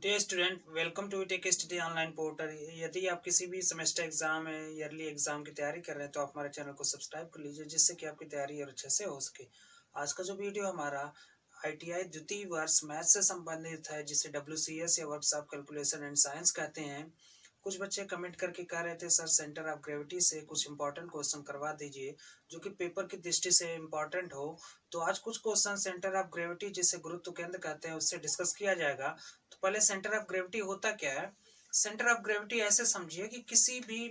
Dear student, welcome to tech study online portal. यदि आप किसी भी सेमेस्टर एग्जाम है, ईयरली एग्जाम की तैयारी कर रहे हैं तो आप हमारे चैनल को सब्सक्राइब कर लीजिए, जिससे कि आपकी तैयारी और अच्छे से हो सके। आज का जो वीडियो हमारा ITI द्वितीय वर्ष मैथ से संबंधित है, जिसे WCS या वर्कशॉप कैलकुलेशन एंड साइंस कहते हैं। कुछ बच्चे कमेंट करके कह रहे थे सर सेंटर ऑफ ग्रेविटी से कुछ इंपॉर्टेंट क्वेश्चन करवा दीजिए जो कि पेपर की दृष्टि से इम्पॉर्टेंट हो। तो आज कुछ क्वेश्चन सेंटर ऑफ ग्रेविटी, जिसे गुरुत्व केंद्र कहते हैं, उससे डिस्कस किया जाएगा। तो पहले सेंटर ऑफ ग्रेविटी होता क्या है। सेंटर ऑफ ग्रेविटी ऐसे समझिए कि किसी भी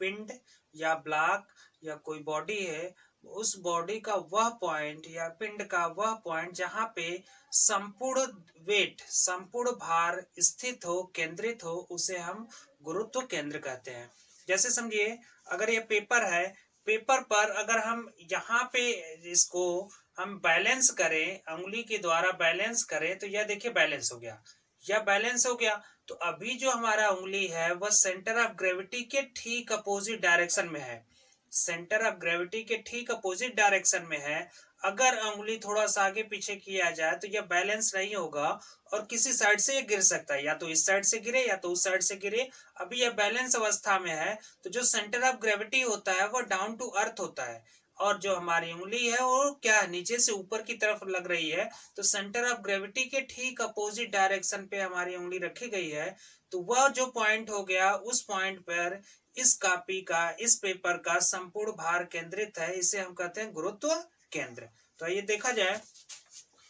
पिंड या ब्लॉक या कोई बॉडी है, उस बॉडी का वह पॉइंट या पिंड का वह पॉइंट जहां पे संपूर्ण वेट, संपूर्ण भार स्थित हो, केंद्रित हो, उसे हम गुरुत्व केंद्र कहते हैं। जैसे समझिए, अगर ये पेपर है, पेपर पर अगर हम यहाँ पे इसको हम बैलेंस करें, उंगली के द्वारा बैलेंस करें, तो यह देखिए बैलेंस हो गया, यह बैलेंस हो गया। तो अभी जो हमारा उंगली है वह सेंटर ऑफ ग्रेविटी के ठीक अपोजिट डायरेक्शन में है, सेंटर ऑफ ग्रेविटी के ठीक अपोजिट डायरेक्शन में है। अगर उंगली थोड़ा सा आगे पीछे किया जाए तो यह बैलेंस नहीं होगा और किसी साइड से ये गिर सकता है, या तो इस साइड से गिरे या तो उस साइड से गिरे। अभी यह बैलेंस अवस्था में है, तो जो सेंटर ऑफ ग्रेविटी होता है वह डाउन टू अर्थ होता है, और जो हमारी उंगली है वो क्या नीचे से ऊपर की तरफ लग रही है। तो सेंटर ऑफ ग्रेविटी के ठीक अपोजिट डायरेक्शन पे हमारी उंगली रखी गई है। तो वह जो पॉइंट हो गया, उस पॉइंट पर इस कॉपी का, इस पेपर का संपूर्ण भार केंद्रित है, इसे हम कहते हैं गुरुत्व केंद्र। तो आइए देखा जाए।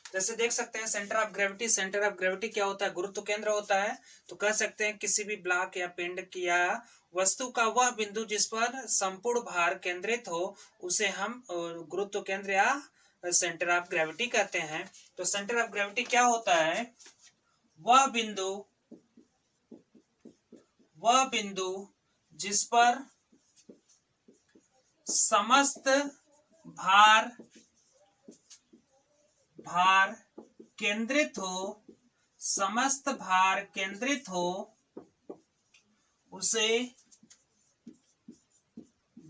जैसे देख सकते हैं centre of gravity, centre of gravity क्या होता है, गुरुत्व केंद्र होता है। तो कह सकते हैं किसी भी ब्लॉक या पिंड या वस्तु का वह बिंदु जिस पर संपूर्ण भार केंद्रित हो, उसे हम गुरुत्व केंद्र या सेंटर ऑफ ग्रेविटी कहते हैं। तो सेंटर ऑफ ग्रेविटी क्या होता है, वह बिंदु जिस पर समस्त भार केंद्रित हो, समस्त भार केंद्रित हो, उसे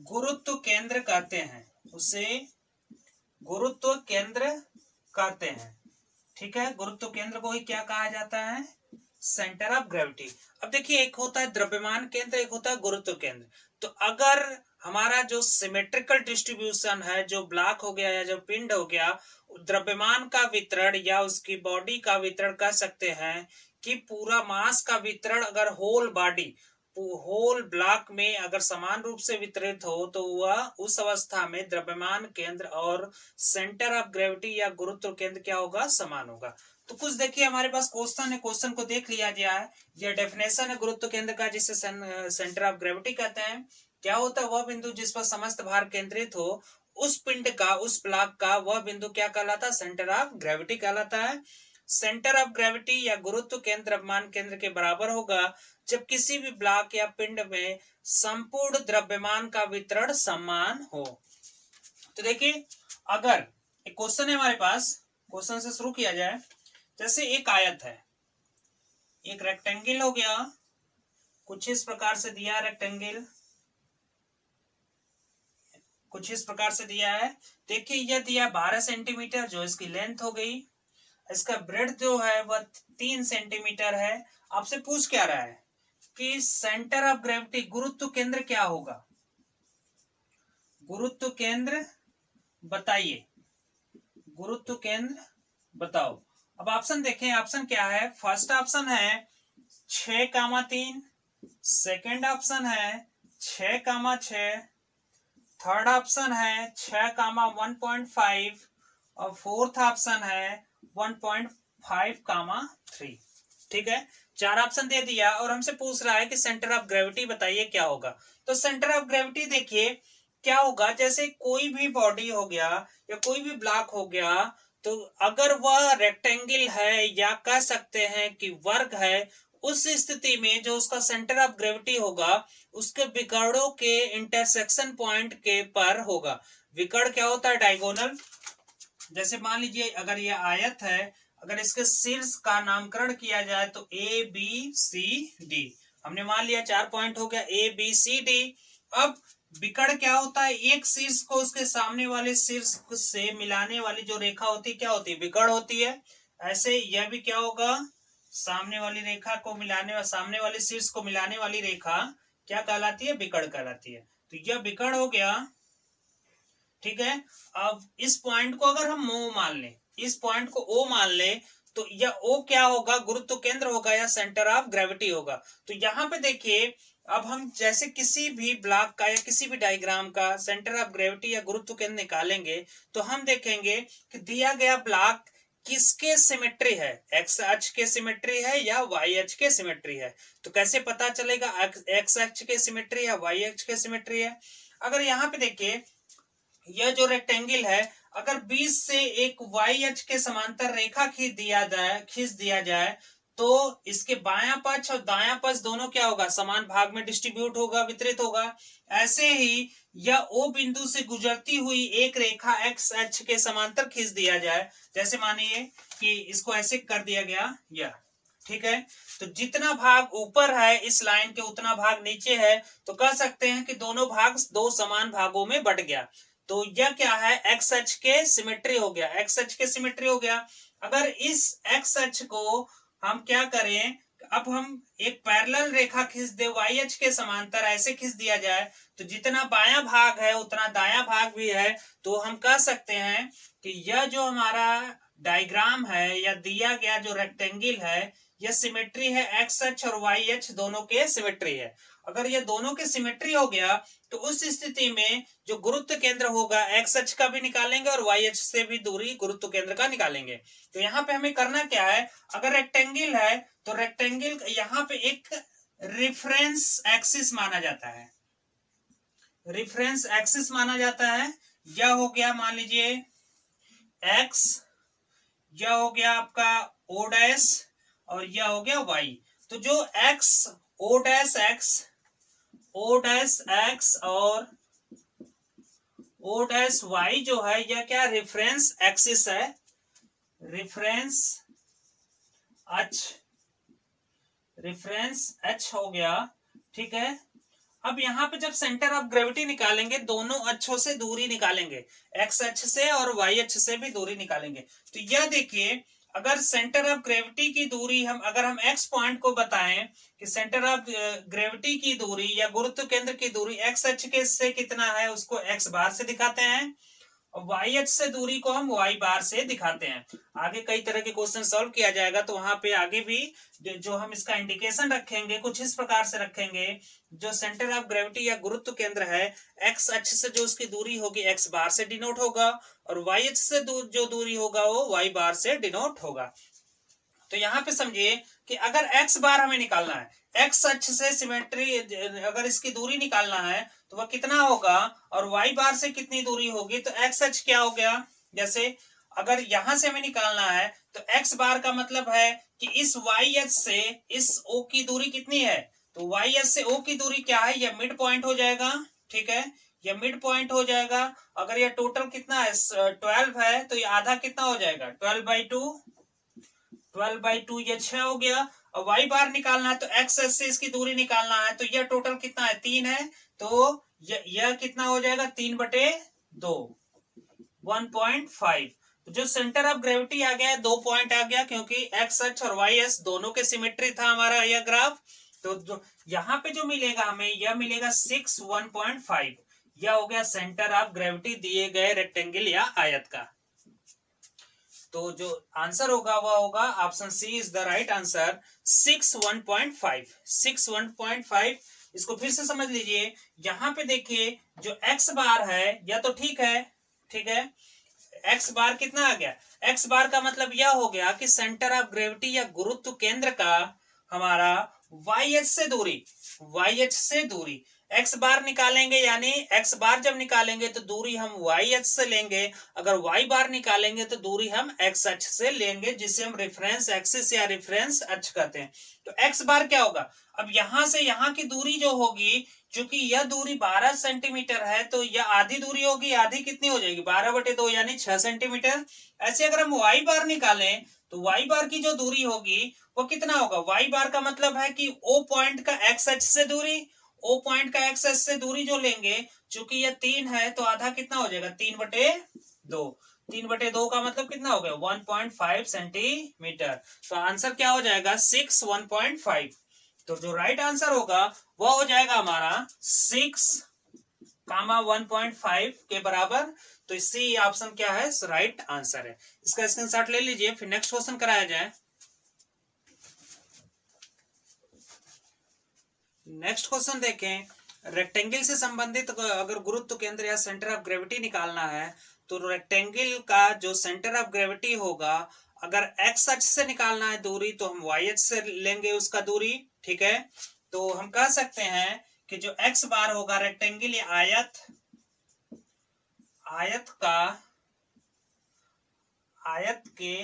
गुरुत्व केंद्र कहते हैं, उसे गुरुत्व केंद्र कहते हैं। ठीक है, गुरुत्व केंद्र को ही क्या कहा जाता है, सेंटर ऑफ ग्रेविटी। अब देखिए, एक होता है द्रव्यमान केंद्र, एक होता है गुरुत्व केंद्र। तो अगर हमारा जो सिमेट्रिकल डिस्ट्रीब्यूशन है, जो ब्लॉक हो गया या जो पिंड हो गया, द्रव्यमान का वितरण या उसकी बॉडी का वितरण कह सकते हैं कि पूरा मास का वितरण अगर होल बॉडी, होल ब्लॉक में अगर समान रूप से वितरित हो, तो वह उस अवस्था में द्रव्यमान केंद्र और सेंटर ऑफ ग्रेविटी या गुरुत्व केंद्र क्या होगा, समान होगा। तो कुछ देखिए, हमारे पास क्वेश्चन है, क्वेश्चन को देख लिया जाए। यह डेफिनेशन है गुरुत्व केंद्र का, जिसे सेंटर ऑफ ग्रेविटी कहते हैं। क्या होता है, वह बिंदु जिस पर समस्त भार केंद्रित हो, उस पिंड का, उस ब्लॉक का वह बिंदु क्या कहलाता है, सेंटर ऑफ ग्रेविटी कहलाता है। सेंटर ऑफ ग्रेविटी या गुरुत्व केंद्र द्रव्यमान केंद्र के बराबर होगा जब किसी भी ब्लॉक या पिंड में संपूर्ण द्रव्यमान का वितरण समान हो। तो देखिए, अगर एक क्वेश्चन है हमारे पास, क्वेश्चन से शुरू किया जाए। जैसे एक आयत है, एक रेक्टेंगल हो गया, कुछ इस प्रकार से दिया रेक्टेंगल, कुछ इस प्रकार से दिया है। देखिए, यह दिया 12 सेंटीमीटर, जो इसकी लेंथ हो गई। इसका ब्रेड्थ जो है वह 3 सेंटीमीटर है। आपसे पूछ क्या रहा है कि सेंटर ऑफ ग्रेविटी, गुरुत्व केंद्र क्या होगा, गुरुत्व केंद्र बताइए, गुरुत्व केंद्र बताओ। अब ऑप्शन देखें, ऑप्शन क्या है। फर्स्ट ऑप्शन है 6,3, सेकेंड ऑप्शन है 6,6, थर्ड ऑप्शन है 6,1.5 और फोर्थ ऑप्शन है 1.5,3। ठीक है, 4 ऑप्शन दे दिया और हमसे पूछ रहा है कि सेंटर ऑफ ग्रेविटी बताइए क्या होगा। तो सेंटर ऑफ ग्रेविटी देखिए क्या होगा, जैसे कोई भी बॉडी हो गया या कोई भी ब्लॉक हो गया, तो अगर वह रेक्टेंगल है या कह सकते हैं कि वर्ग है, उस स्थिति में जो उसका सेंटर ऑफ ग्रेविटी होगा, उसके विकर्णों के इंटरसेक्शन पॉइंट के पर होगा। विकर्ण क्या होता है, डायगोनल। जैसे मान लीजिए, अगर यह आयत है, अगर इसके शीर्ष का नामकरण किया जाए तो ABCD, हमने मान लिया 4 पॉइंट हो गया ABCD। अब विकर्ण क्या होता है, एक शीर्ष को उसके सामने वाले शीर्ष से मिलाने वाली जो रेखा होती है क्या होती है, विकर्ण होती है। ऐसे यह भी क्या होगा, सामने वाली रेखा को मिलाने वाली, सामने वाले शीर्ष को मिलाने वाली रेखा क्या कहलाती है? विकर्ण कहलाती है। तो यह विकर्ण हो गया, ठीक है। अब इस पॉइंट को अगर हम ओ मान लें, इस पॉइंट को ओ मान लें, तो यह ओ क्या होगा? गुरुत्व केंद्र होगा या सेंटर ऑफ ग्रेविटी होगा। तो यहां पे देखिए, अब हम जैसे किसी भी ब्लॉक का या किसी भी डायग्राम का सेंटर ऑफ ग्रेविटी या गुरुत्व केंद्र निकालेंगे, तो हम देखेंगे कि दिया गया ब्लॉक किसके सिमेट्री है? एक्स अक्ष के सिमेट्री है या वाई अक्ष के सिमेट्री है? तो कैसे पता चलेगा एक्स अक्ष के सिमेट्री या वाई अक्ष के सिमेट्री है? अगर यहाँ पे देखिए, यह जो रेक्टेंगल है, अगर बीच से एक वाई अक्ष के समांतर रेखा खींच दिया जाए तो इसके बायां पक्ष और दायां पक्ष दोनों क्या होगा? समान भाग में डिस्ट्रीब्यूट होगा, वितरित होगा। ऐसे ही यह ओ बिंदु से गुजरती हुई एक रेखा एक्स अक्ष के समांतर खींच दिया जाए, जैसे मानिए कि इसको ऐसे कर दिया गया, यह ठीक है। तो जितना भाग ऊपर है इस लाइन के, उतना भाग नीचे है, तो कह सकते हैं कि दोनों भाग दो समान भागों में बट गया। तो यह क्या है? एक्स अक्ष के सिमेट्री हो गया, एक्स अक्ष के सिमेट्री हो गया। अगर इस एक्स अक्ष को हम क्या करें, अब हम एक पैरेलल रेखा खींच दे वाई अक्ष के समांतर, ऐसे खींच दिया जाए, तो जितना बायां भाग है उतना दायां भाग भी है। तो हम कह सकते हैं कि यह जो हमारा डायग्राम है या दिया गया जो रेक्टेंगल है, यह सिमेट्री है, एक्स अक्ष और वाई अक्ष दोनों के सिमेट्री है। अगर ये दोनों के सिमेट्री हो गया, तो उस स्थिति में जो गुरुत्व केंद्र होगा एक्स अक्ष का भी निकालेंगे और वाई अक्ष से भी दूरी गुरुत्व केंद्र का निकालेंगे। तो यहाँ पे हमें करना क्या है? अगर रेक्टेंगल है तो रेक्टेंगल यहाँ पे एक रिफरेंस एक्सिस माना जाता है, रिफरेंस एक्सिस माना जाता है। यह हो गया मान लीजिए एक्स, यह हो गया आपका ओ डैश और यह हो गया वाई। तो जो X O dash X, O dash X और ओ डैश वाई जो है, यह क्या? रेफरेंस एक्सिस है, रेफरेंस अक्ष, रेफरेंस अक्ष हो गया, ठीक है। अब यहाँ पे जब सेंटर ऑफ ग्रेविटी निकालेंगे, दोनों अक्षों से दूरी निकालेंगे, एक्स अक्ष से और वाई अक्ष से भी दूरी निकालेंगे। तो यह देखिए, अगर सेंटर ऑफ ग्रेविटी की दूरी अगर हम एक्स पॉइंट को बताएं कि सेंटर ऑफ ग्रेविटी की दूरी या गुरुत्व केंद्र की दूरी एक्स अक्ष के से कितना है, उसको एक्स बार से दिखाते हैं, और वाई अक्ष से दूरी को हम वाई बार से दिखाते हैं। आगे कई तरह के क्वेश्चन सॉल्व किया जाएगा, तो वहां पे आगे भी जो हम इसका इंडिकेशन रखेंगे कुछ इस प्रकार से रखेंगे। जो सेंटर ऑफ ग्रेविटी या गुरुत्व केंद्र है, एक्स अक्ष से जो उसकी दूरी होगी एक्स बार से डिनोट होगा, और वाई अक्ष से जो दूरी होगा वो वाई बार से डिनोट होगा। तो यहाँ पे समझिए कि अगर एक्स बार हमें निकालना है, एक्स अक्ष से सिमेट्री अगर इसकी दूरी निकालना है तो वह कितना होगा, और वाई बार से कितनी दूरी होगी। तो एक्स अक्ष क्या हो गया, जैसे अगर यहां से हमें निकालना है तो एक्स बार का मतलब है कि इस वाई अक्ष से इस ओ की दूरी कितनी है, तो वाई अक्ष से ओ की दूरी क्या है, यह मिड पॉइंट हो जाएगा, ठीक है, यह मिड पॉइंट हो जाएगा। अगर यह टोटल कितना है 12 है, तो यह आधा कितना हो जाएगा 12/2, 12/2 ये 6 हो गया। और वाई बार निकालना है तो एक्स से इसकी दूरी निकालना है, तो यह टोटल कितना है 3 है, तो यह कितना हो जाएगा 3/2, 1.5। तो जो सेंटर ऑफ ग्रेविटी आ गया 2 पॉइंट आ गया, क्योंकि एक्स अक्ष और वाई अक्ष दोनों के सिमेट्री था हमारा यह ग्राफ। तो जो यहाँ पे जो मिलेगा हमें, यह मिलेगा 6 1.5, यह हो गया सेंटर ऑफ ग्रेविटी दिए गए रेक्टेंगल या आयत का। तो जो आंसर होगा वह होगा option C is the right answer, 6 1.5, 6 1.5। इसको फिर से समझ लीजिए, यहाँ पे देखिए जो एक्स बार है यह तो ठीक है, ठीक है, एक्स बार कितना आ गया, एक्स बार का मतलब यह हो गया कि सेंटर ऑफ ग्रेविटी या गुरुत्व केंद्र का हमारा वाई अक्ष से दूरी, वाई अक्ष से दूरी एक्स बार निकालेंगे, यानी एक्स बार जब निकालेंगे तो दूरी हम वाई अक्ष से लेंगे, अगर वाई बार निकालेंगे तो दूरी हम एक्स अक्ष से लेंगे, जिसे हम रेफरेंस एक्सिस या रेफरेंस अक्ष कहते हैं। तो एक्स बार क्या होगा, अब यहां से यहां की दूरी जो होगी, चूंकि यह दूरी 12 सेंटीमीटर है, तो यह आधी दूरी होगी, आधी कितनी हो जाएगी 12/2 यानी 6 सेंटीमीटर। ऐसे अगर हम वाई बार निकालें तो वाई बार की जो दूरी होगी वो कितना होगा, वाई बार का मतलब है कि ओ पॉइंट का एक्स अक्ष से दूरी, ओ पॉइंट का एक्स अक्ष से दूरी जो लेंगे, चूंकि यह 3 है तो आधा कितना हो जाएगा 3/2। 3/2 का मतलब कितना हो गया 1.5 सेंटीमीटर। तो आंसर क्या हो जाएगा 6 1.5। तो जो राइट आंसर होगा वो हो जाएगा हमारा 6 1.5 के बराबर। तो इससे ऑप्शन क्या है राइट आंसर है। इसका स्क्रीनशॉट ले लीजिए, फिर नेक्स्ट क्वेश्चन कराया जाए। नेक्स्ट क्वेश्चन देखें, रेक्टेंगल से संबंधित अगर गुरुत्व केंद्र या सेंटर ऑफ ग्रेविटी निकालना है तो रेक्टेंगल का जो सेंटर ऑफ ग्रेविटी होगा, अगर एक्स अक्ष से निकालना है दूरी तो हम वाई अक्ष से लेंगे उसका दूरी। ठीक है, तो हम कह सकते हैं कि जो एक्स बार होगा रेक्टेंगल या आयत के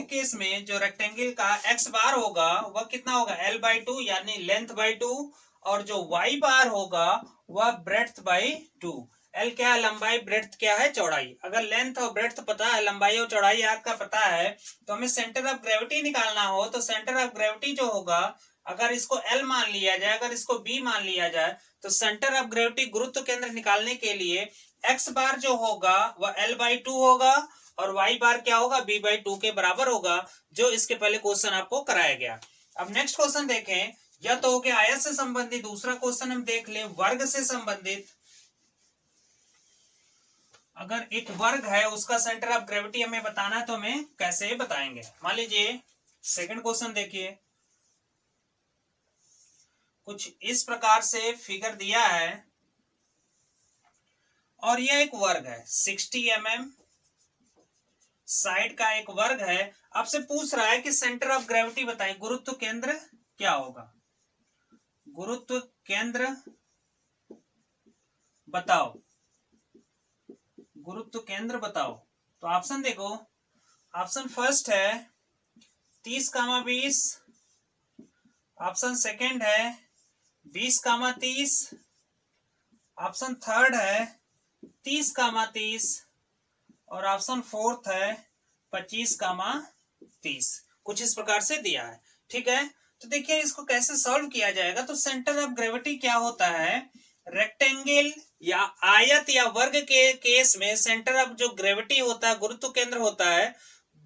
केस में जो रेक्टेंगल का एक्स बार होगा वह कितना होगा L/2 यानी लेंथ बाई 2, और जो वाई बार होगा वह ब्रेड्थ बाई 2। एल क्या है लंबाई, ब्रेड्थ क्या है चौड़ाई। अगर लेंथ और ब्रेड्थ पता है, लंबाई और चौड़ाई आपका पता है, तो हमें सेंटर ऑफ ग्रेविटी निकालना हो तो सेंटर ऑफ ग्रेविटी जो होगा, अगर इसको L मान लिया जाए, अगर इसको B मान लिया जाए, तो सेंटर ऑफ ग्रेविटी गुरुत्व केंद्र निकालने के लिए एक्स बार जो होगा वह L/2 होगा और वाई बार क्या होगा B/2 के बराबर होगा, जो इसके पहले क्वेश्चन आपको कराया गया। अब नेक्स्ट क्वेश्चन देखें, या तो हो गया आयत से संबंधित, दूसरा क्वेश्चन हम देख लें वर्ग से संबंधित। अगर एक वर्ग है उसका सेंटर ऑफ ग्रेविटी हमें बताना है तो हमें कैसे बताएंगे। मान लीजिए सेकंड क्वेश्चन देखिए, कुछ इस प्रकार से फिगर दिया है और यह एक वर्ग है 60 mm साइड का एक वर्ग है। आपसे पूछ रहा है कि सेंटर ऑफ ग्रेविटी बताइए, गुरुत्व केंद्र क्या होगा, गुरुत्व केंद्र बताओ, गुरुत्व केंद्र बताओ। तो ऑप्शन देखो, ऑप्शन फर्स्ट है 30, 20, ऑप्शन सेकंड है 20, 30, ऑप्शन थर्ड है 30, 30 और ऑप्शन फोर्थ है 25, 30। कुछ इस प्रकार से दिया है। ठीक है, तो देखिए इसको कैसे सॉल्व किया जाएगा। तो सेंटर ऑफ ग्रेविटी क्या होता है, रेक्टेंगल या आयत या वर्ग के केस में सेंटर ऑफ जो ग्रेविटी होता है, गुरुत्व केंद्र होता है,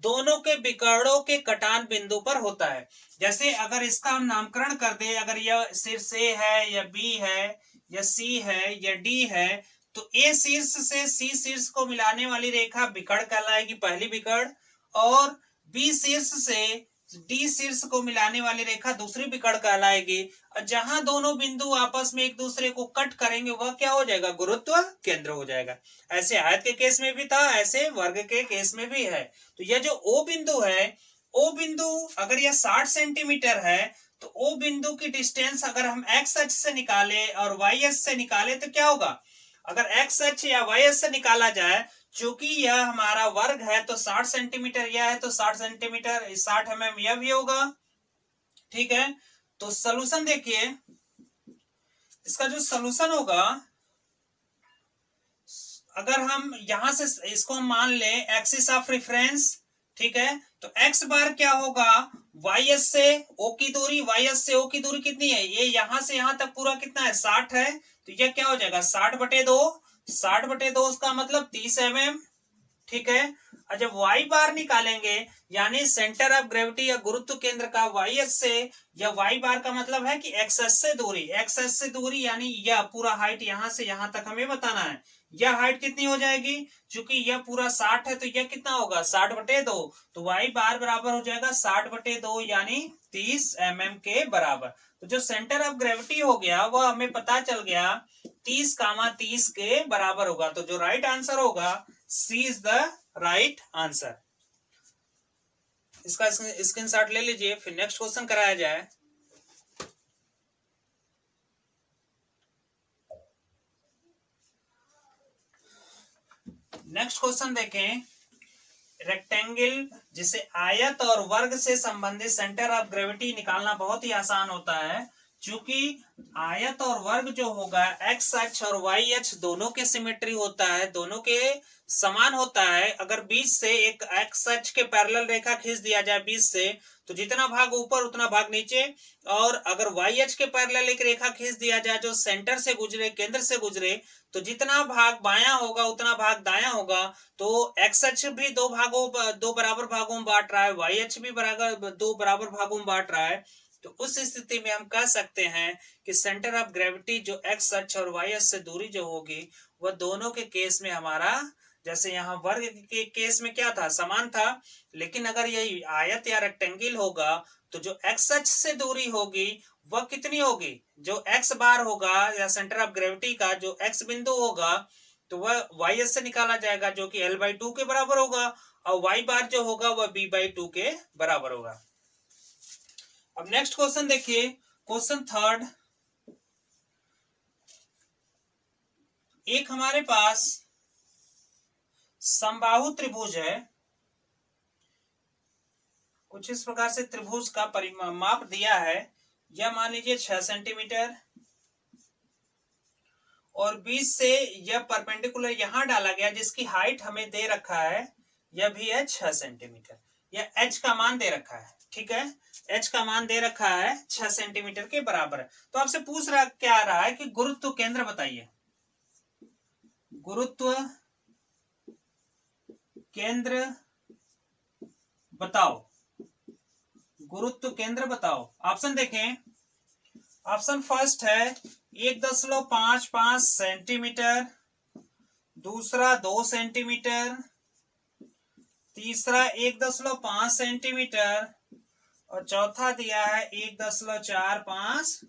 दोनों के विकर्णों के कटान बिंदु पर होता है। जैसे अगर इसका हम नामकरण कर दे, अगर यह शीर्ष ए है या बी है या सी है या डी है, तो ए शीर्ष से सी शीर्ष को मिलाने वाली रेखा विकर्ण कहलाएगी, पहली विकर्ण, और बी शीर्ष से डी शीर्ष को मिलाने वाली रेखा दूसरी विकर्ण कहलाएगी। और जहां दोनों बिंदु आपस में एक दूसरे को कट करेंगे वह क्या हो जाएगा, गुरुत्व केंद्र हो जाएगा। ऐसे आयत के केस में भी था, ऐसे वर्ग के केस में भी है। तो यह जो ओ बिंदु है, ओ बिंदु अगर यह 60 सेंटीमीटर है तो ओ बिंदु की डिस्टेंस अगर हम एक्स अक्ष से निकाले और वाई अक्ष से निकाले तो क्या होगा, अगर एक्स अक्ष या वाई अक्ष से निकाला जाए, चूंकि यह हमारा वर्ग है तो 60 सेंटीमीटर यह है तो 60 सेंटीमीटर 60 mm यह भी होगा। ठीक है, तो सॉल्यूशन देखिए, इसका जो सॉल्यूशन होगा, अगर हम यहां से इसको हम मान ले एक्सिस ऑफ रेफरेंस, ठीक है, तो एक्स बार क्या होगा, वाई एस से ओ की दूरी, वाई एस से ओ की दूरी कितनी है, ये यहां से यहां तक पूरा कितना है 60 है, तो यह क्या हो जाएगा 60/2, 60/2 उसका मतलब 30 mm। ठीक है, और जब वाई बार निकालेंगे यानी सेंटर ऑफ ग्रेविटी या गुरुत्व केंद्र का वाई एस से, या वाई बार का मतलब है कि एक्स एस से दूरी, एक्स एस से दूरी यानी यह पूरा हाइट यहां से यहां तक हमें बताना है, यह हाइट कितनी हो जाएगी, चूंकि यह पूरा 60 है तो यह कितना होगा 60/2, तो वाई बार बराबर हो जाएगा 60/2 यानी 30 mm के बराबर। तो जो सेंटर ऑफ ग्रेविटी हो गया वह हमें पता चल गया 30, 30 के बराबर होगा। तो जो राइट आंसर होगा सी इज द राइट आंसर। इसका स्क्रीनशॉट ले लीजिए, फिर नेक्स्ट क्वेश्चन कराया जाए। नेक्स्ट क्वेश्चन देखें, रेक्टेंगल जिसे आयत और वर्ग से संबंधित सेंटर ऑफ ग्रेविटी निकालना बहुत ही आसान होता है। चूंकि आयत और वर्ग जो होगा एक्स अक्ष और वाई अक्ष दोनों के सिमेट्री होता है, दोनों के समान होता है। अगर बीच से एक एक्स अक्ष के पैरेलल रेखा खींच दिया जाए बीच से, तो जितना भाग ऊपर उतना भाग नीचे, और अगर वाई अक्ष के पैरेलल एक रेखा खींच दिया जाए जो सेंटर से गुजरे, केंद्र से गुजरे, तो जितना भाग बायां होगा उतना भाग दायां होगा। तो एक्स अक्ष भी दो बराबर भागों में बांट रहा है, वाई अक्ष भी बराबर दो बराबर भागों में बांट रहा है। तो उस स्थिति में हम कह सकते हैं कि सेंटर ऑफ ग्रेविटी जो एक्स अक्ष और वाई अक्ष से दूरी जो होगी वह दोनों के केस में हमारा, जैसे यहाँ वर्ग के केस में क्या था, समान था, लेकिन अगर यही आयत या रेक्टेंगल होगा तो जो एक्स अक्ष से दूरी होगी वह कितनी होगी, जो एक्स बार होगा या सेंटर ऑफ ग्रेविटी का जो एक्स बिंदु होगा तो वह वाई अक्ष से निकाला जाएगा जो कि L/2 के बराबर होगा, और वाई बार जो होगा वह B/2 के बराबर होगा। अब नेक्स्ट क्वेश्चन देखिए, क्वेश्चन थर्ड। एक हमारे पास समबाहु त्रिभुज है, कुछ इस प्रकार से त्रिभुज का माप दिया है। यह मान लीजिए 6 सेंटीमीटर, और बीच से यह परपेंडिकुलर यहां डाला गया जिसकी हाइट हमें दे रखा है, यह भी है 6 सेंटीमीटर। यह h का मान दे रखा है, ठीक है, h का मान दे रखा है 6 सेंटीमीटर के बराबर है। तो आपसे पूछ रहा क्या रहा है कि गुरुत्व केंद्र बताइए, गुरुत्व केंद्र बताओ, गुरुत्व केंद्र बताओ। ऑप्शन देखें, ऑप्शन फर्स्ट है 1.55 सेंटीमीटर, दूसरा 2 सेंटीमीटर, तीसरा 1.5 सेंटीमीटर, और चौथा दिया है 1.45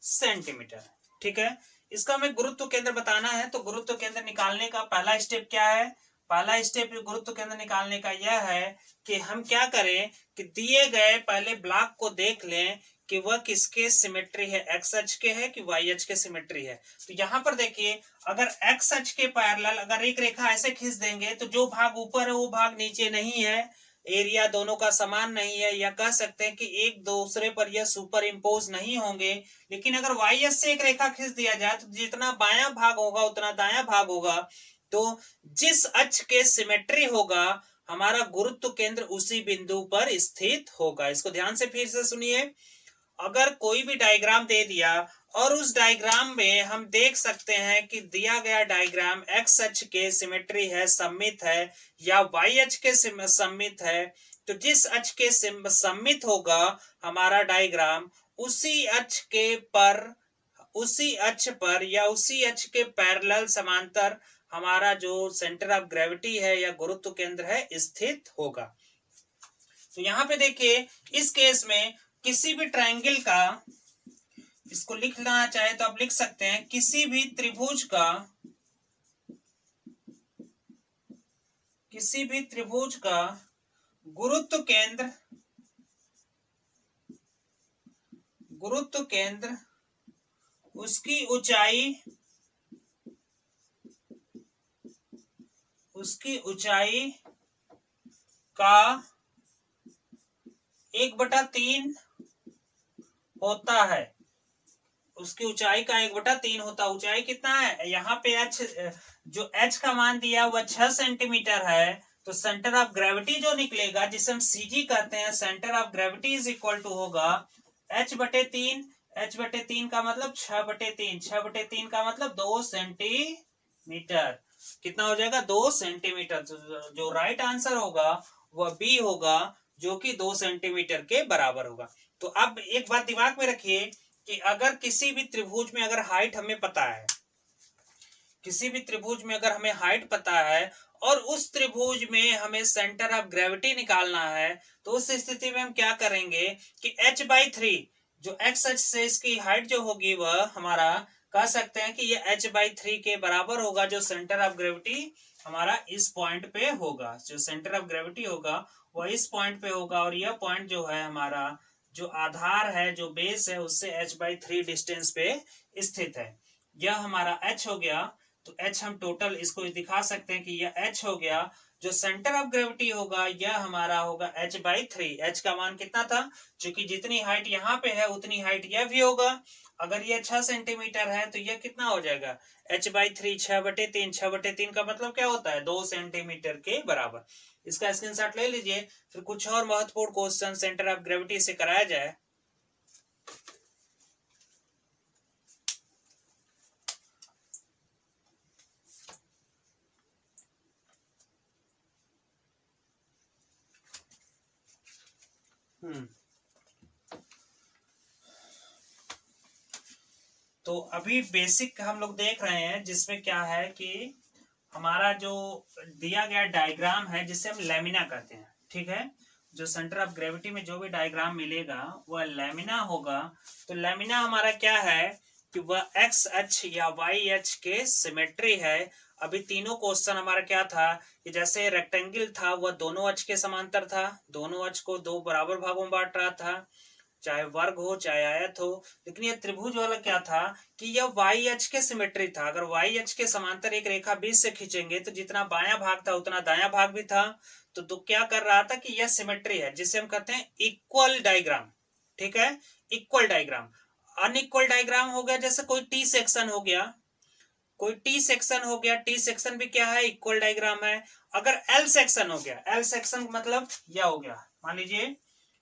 सेंटीमीटर। ठीक है, इसका हमें गुरुत्व केंद्र बताना है। तो गुरुत्व केंद्र निकालने का पहला स्टेप क्या है, पहला स्टेप गुरुत्व केंद्र निकालने का यह है कि हम क्या करें कि दिए गए पहले ब्लॉक को देख लें कि वह किसके सिमेट्री है, एक्स अक्ष के है कि वाई अक्ष के सिमेट्री है। तो यहाँ पर देखिए, अगर एक्स अक्ष के पैरेलल अगर एक रेखा ऐसे खींच देंगे तो जो भाग ऊपर है वो भाग नीचे नहीं है, एरिया दोनों का समान नहीं है, या कह सकते हैं कि एक दूसरे पर यह सुपर इम्पोज नहीं होंगे। लेकिन अगर वाई अक्ष से एक रेखा खींच दिया जाए तो जितना बायां भाग होगा उतना दायां भाग होगा। तो जिस अक्ष के सिमेट्री होगा हमारा गुरुत्व केंद्र उसी बिंदु पर स्थित होगा। इसको ध्यान से फिर से सुनिए, अगर कोई भी डायग्राम दे दिया और उस डायग्राम में हम देख सकते हैं कि दिया गया डायग्राम एक्स अक्ष के सिमेट्री है, सममित है, या वाई अक्ष के सममित है, तो जिस अक्ष के सममित होगा हमारा डायग्राम उसी अक्ष पर या उसी अक्ष के पैरेलल समांतर हमारा जो सेंटर ऑफ ग्रेविटी है या गुरुत्व केंद्र है स्थित होगा। तो यहाँ पे देखिए, इस केस में किसी भी ट्रायंगल का, इसको लिखना चाहे तो आप लिख सकते हैं, किसी भी त्रिभुज का गुरुत्व केंद्र उसकी ऊंचाई का 1/3 होता है, उसकी ऊंचाई का 1/3 होता है। ऊंचाई कितना है, यहाँ पे h, जो h का मान दिया वह 6 सेंटीमीटर है, तो सेंटर ऑफ ग्रेविटी जो निकलेगा जिसे हम CG कहते हैं, centre of gravity is equal to होगा h/3। h/3 का मतलब 6/3, 6/3 का मतलब 2 सेंटीमीटर। कितना हो जाएगा, 2 सेंटीमीटर। जो राइट आंसर होगा वह बी होगा, जो कि 2 सेंटीमीटर के बराबर होगा। तो अब एक बात दिमाग में रखिए कि अगर किसी भी त्रिभुज में अगर हाइट हमें पता है, किसी भी त्रिभुज में अगर हमें हाइट पता है और उस त्रिभुज में हमें सेंटर ऑफ ग्रेविटी निकालना है, तो उस स्थिति में हम क्या करेंगे कि h/3 जो एक्स अक्ष से इसकी हाइट जो होगी वह हमारा कह सकते हैं कि ये h/3 के बराबर होगा। जो सेंटर ऑफ ग्रेविटी हमारा इस पॉइंट पे होगा, जो सेंटर ऑफ ग्रेविटी होगा वह इस पॉइंट पे होगा, और यह पॉइंट जो है हमारा जो आधार है, जो बेस है, उससे h/3 डिस्टेंस पे स्थित है। यह हमारा h हो गया। तो h हम टोटल इसको दिखा सकते हैं कि यह h हो गया। जो सेंटर ऑफ ग्रेविटी होगा यह हमारा होगा h/3। h का मान कितना था, क्योंकि जितनी हाइट यहाँ पे है उतनी हाइट यह भी होगा। अगर यह 6 सेंटीमीटर है तो यह कितना हो जाएगा, h/3 6/3। 6/3 का मतलब क्या होता है, 2 सेंटीमीटर के बराबर। इसका स्क्रीनशॉट ले लीजिए। फिर कुछ और महत्वपूर्ण क्वेश्चन सेंटर ऑफ ग्रेविटी से कराया जाए। तो अभी बेसिक हम लोग देख रहे हैं, जिसमें क्या है कि हमारा जो दिया गया डायग्राम है जिसे हम लैमिना कहते हैं, ठीक है। जो सेंटर ऑफ ग्रेविटी में जो भी डायग्राम मिलेगा वह लैमिना होगा। तो लैमिना हमारा क्या है कि वह एक्स अक्ष या वाई अक्ष के सिमेट्री है। अभी तीनों क्वेश्चन हमारा क्या था कि जैसे रेक्टेंगल था वह दोनों अक्ष के समांतर था, दोनों अक्ष को दो बराबर भागों में बांट रहा था, चाहे वर्ग हो चाहे आयत हो। लेकिन ये त्रिभुज वाला क्या था कि यह वाई अक्ष के सिमेट्री था। अगर वाई अक्ष के समांतर एक रेखा बीच से खींचेंगे तो जितना बायां भाग था उतना दायां भाग भी था। तो क्या कर रहा था कि यह सिमेट्री है, जिसे हम कहते हैं इक्वल डायग्राम, ठीक है। Equal diagram. अनइक्वल डायग्राम हो गया जैसे कोई टी सेक्शन हो गया, कोई टी सेक्शन हो गया, टी सेक्शन भी क्या है, इक्वल डायग्राम है। अगर एल सेक्शन हो गया, एल सेक्शन मतलब यह हो गया, मान लीजिए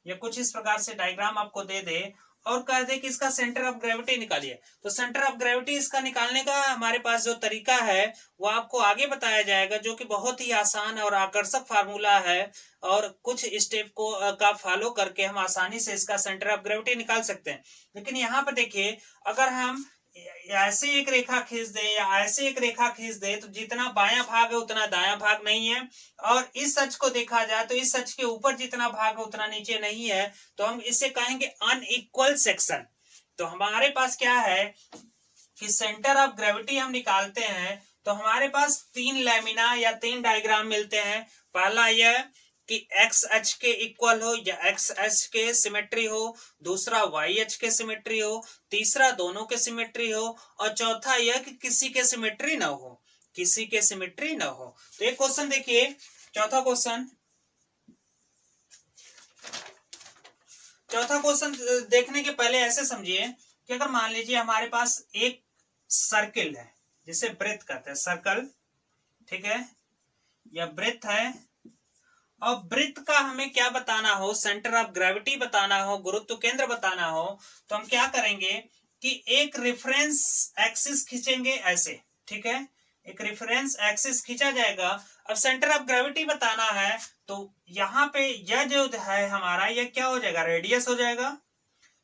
ये कुछ इस प्रकार से डायग्राम आपको दे दे और कह दे कि इसका सेंटर ऑफ ग्रेविटी निकालिए, तो सेंटर ऑफ ग्रेविटी इसका निकालने का हमारे पास जो तरीका है वो आपको आगे बताया जाएगा, जो कि बहुत ही आसान और आकर्षक फार्मूला है। और कुछ स्टेप को का फॉलो करके हम आसानी से इसका सेंटर ऑफ ग्रेविटी निकाल सकते हैं। लेकिन यहाँ पर देखिए, अगर हम ऐसे एक रेखा खींच दे या ऐसे एक रेखा खींच दे तो जितना बायां भाग है उतना दायां भाग नहीं है। और इस सच को देखा जाए तो इस सच के ऊपर जितना भाग है उतना नीचे नहीं है, तो हम इसे कहेंगे अनइक्वल सेक्शन। तो हमारे पास क्या है कि सेंटर ऑफ ग्रेविटी हम निकालते हैं तो हमारे पास तीन लैमिना या तीन डायग्राम मिलते हैं। पहला यह कि एक्स अक्ष के इक्वल हो या एक्स अक्ष के सिमेट्री हो, दूसरा वाई अक्ष के सिमेट्री हो, तीसरा दोनों के सिमेट्री हो, और चौथा यह कि किसी के सिमेट्री ना हो, किसी के सिमेट्री ना हो। तो एक क्वेश्चन देखिए, चौथा क्वेश्चन देखने के पहले ऐसे समझिए कि अगर मान लीजिए हमारे पास एक सर्किल है जिसे वृत्त कहते हैं, सर्कल, ठीक है, या वृत्त है, और वृत्त का हमें क्या बताना हो, सेंटर ऑफ ग्रेविटी बताना हो, गुरुत्व केंद्र बताना हो, तो हम क्या करेंगे कि एक रेफरेंस एक्सिस खींचेंगे ऐसे, ठीक है, एक रेफरेंस एक्सिस खींचा जाएगा। अब सेंटर ऑफ ग्रेविटी बताना है तो यहाँ पे यह जो है हमारा, यह क्या हो जाएगा, रेडियस हो जाएगा,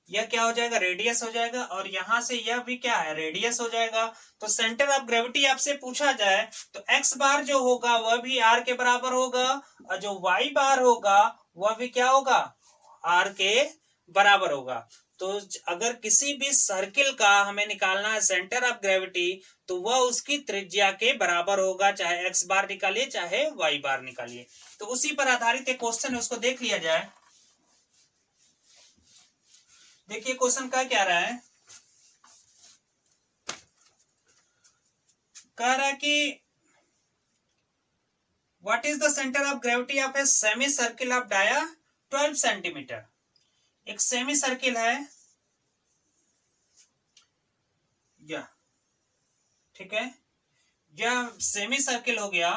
यह क्या हो जाएगा, रेडियस हो जाएगा, और यहां से यह भी क्या है, रेडियस हो जाएगा। तो सेंटर ऑफ ग्रेविटी आपसे पूछा जाए तो एक्स बार जो होगा वह भी आर के बराबर होगा, और जो वाई बार होगा वह भी क्या होगा, आर के बराबर होगा। तो अगर किसी भी सर्किल का हमें निकालना है सेंटर ऑफ ग्रेविटी तो वह उसकी त्रिज्या के बराबर होगा, चाहे एक्स बार निकालिए चाहे वाई बार निकालिए। तो उसी पर आधारित एक क्वेश्चन है, उसको देख लिया जाए। देखिए क्वेश्चन का क्या रहा है, कह रहा है कि what is the centre of gravity of a semi circle of dia 12 centimetre. एक सेमी सर्किल है या, ठीक है, यह सेमी सर्किल हो गया।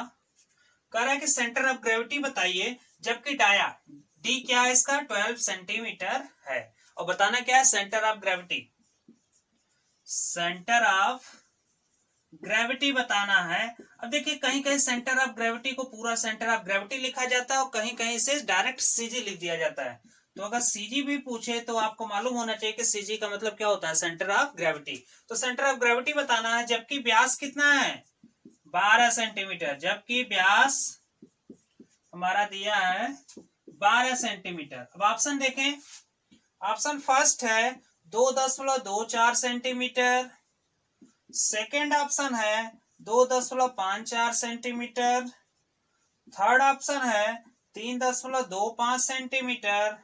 कह रहा है कि सेंटर ऑफ ग्रेविटी बताइए, जबकि डाया डी क्या है इसका, 12 सेंटीमीटर है, और बताना क्या है, centre of gravity, centre of gravity बताना है। अब देखिए कहीं कहीं सेंटर ऑफ ग्रेविटी को पूरा सेंटर ऑफ ग्रेविटी लिखा जाता है और कहीं कहीं से डायरेक्ट सीजी लिख दिया जाता है। तो अगर सीजी भी पूछे तो आपको मालूम होना चाहिए कि सीजी का मतलब क्या होता है, सेंटर ऑफ ग्रेविटी। तो सेंटर ऑफ ग्रेविटी बताना है, जबकि व्यास कितना है, 12 सेंटीमीटर, जबकि व्यास हमारा दिया है 12 सेंटीमीटर। अब ऑप्शन देखें, ऑप्शन फर्स्ट है 2.24 सेंटीमीटर, सेकेंड ऑप्शन है 2.54 सेंटीमीटर, थर्ड ऑप्शन है 3.25 सेंटीमीटर,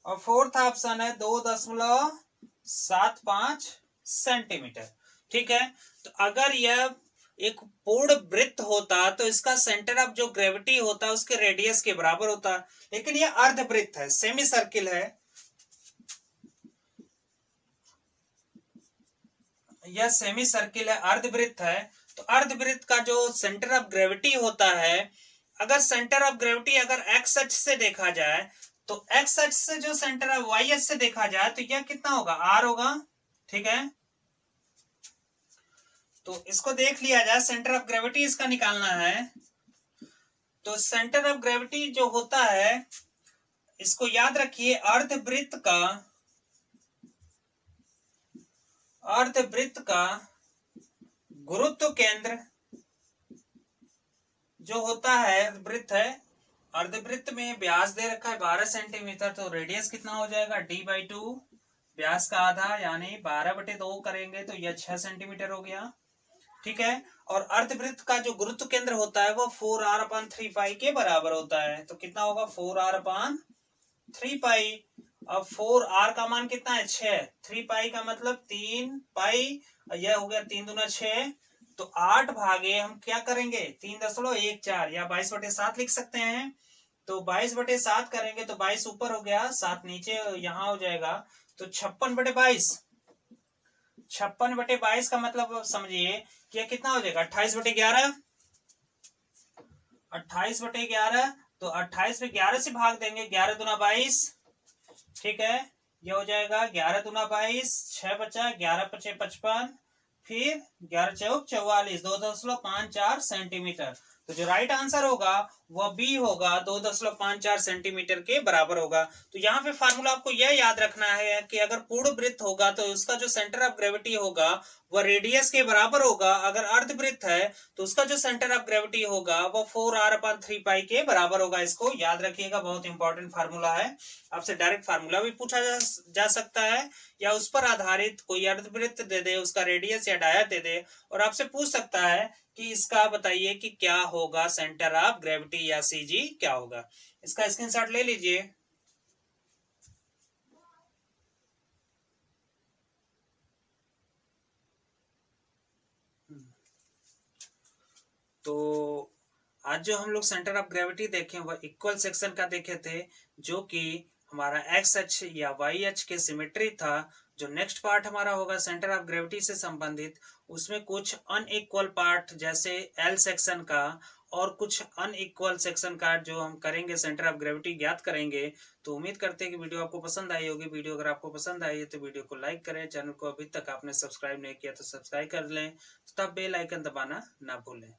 और फोर्थ ऑप्शन है 2.75 सेंटीमीटर। ठीक है, तो अगर यह एक पूर्ण वृत्त होता तो इसका सेंटर ऑफ जो ग्रेविटी होता है उसके रेडियस के बराबर होता, लेकिन ये अर्धवृत्त है, सेमी सर्किल है, यह सेमी सर्किल है, अर्धवृत्त है। तो अर्धवृत्त का जो सेंटर ऑफ ग्रेविटी होता है, अगर सेंटर ऑफ ग्रेविटी अगर एक्स अक्ष से देखा जाए तो एक्स अक्ष से जो सेंटर ऑफ वाई अक्ष से देखा जाए तो यह कितना होगा, आर होगा। ठीक है, तो इसको देख लिया जाए, सेंटर ऑफ ग्रेविटी इसका निकालना है। तो सेंटर ऑफ ग्रेविटी जो होता है, इसको याद रखिए, अर्धवृत्त का गुरुत्व केंद्र जो होता है, वृत्त है, अर्धवृत्त में व्यास दे रखा है 12 सेंटीमीटर, तो रेडियस कितना हो जाएगा, d/2, व्यास का आधा यानी 12/2 करेंगे तो यह 6 सेंटीमीटर हो गया। ठीक है, और अर्धवृत्त का जो गुरुत्व केंद्र होता है वो 4r/3π के बराबर होता है, तो कितना होगा 4r/3π। अब 4r का मान कितना है, 6, 3π का मतलब 3π, यह हो गया 3 दूना 6, तो 8 भागे हम क्या करेंगे 3.14 या 22/7 लिख सकते हैं। तो 22/7 करेंगे तो 22 ऊपर हो गया, 7 नीचे यहां हो जाएगा, तो 56/22। 56/22 का मतलब समझिए कि यह कितना हो जाएगा 28/11। 28/11, तो 28/11 से भाग देंगे, 11 दूना 22। ठीक है, यह हो जाएगा 11 दूना 22, 6 बचा, 11 पचे 55, फिर 11 चौक 44, 2.54 सेंटीमीटर। तो जो राइट आंसर होगा वह बी होगा, 2.54 सेंटीमीटर के बराबर होगा। तो यहाँ पे फार्मूला आपको यह याद रखना है कि अगर पूर्ण वृत्त होगा तो उसका जो सेंटर ऑफ ग्रेविटी होगा वह रेडियस के बराबर होगा, अगर अर्धवृत्त है तो उसका जो सेंटर ऑफ ग्रेविटी होगा वह 4r/3π के बराबर होगा। इसको याद रखिएगा, बहुत इंपॉर्टेंट फार्मूला है। आपसे डायरेक्ट फार्मूला भी पूछा जा सकता है, या उस पर आधारित कोई अर्धवृत्त दे दे, उसका रेडियस या डाया दे दे, और आपसे पूछ सकता है कि इसका बताइए कि क्या होगा सेंटर ऑफ ग्रेविटी या सीजी क्या होगा। इसका स्क्रीनशॉट ले लीजिए। तो आज जो हम लोग सेंटर ऑफ ग्रेविटी देखे वह इक्वल सेक्शन का देखे थे, जो कि हमारा एक्स अक्ष या वाई अक्ष के सिमेट्री था। जो नेक्स्ट पार्ट हमारा होगा सेंटर ऑफ ग्रेविटी से संबंधित, उसमें कुछ अनइक्वल पार्ट जैसे एल सेक्शन का और कुछ अनइक्वल सेक्शन का जो हम करेंगे, सेंटर ऑफ ग्रेविटी ज्ञात करेंगे। तो उम्मीद करते हैं कि वीडियो आपको पसंद आई होगी। वीडियो अगर आपको पसंद आई है तो वीडियो को लाइक करें, चैनल को अभी तक आपने सब्सक्राइब नहीं किया तो सब्सक्राइब कर लें, तब बेल आइकन दबाना ना भूलें।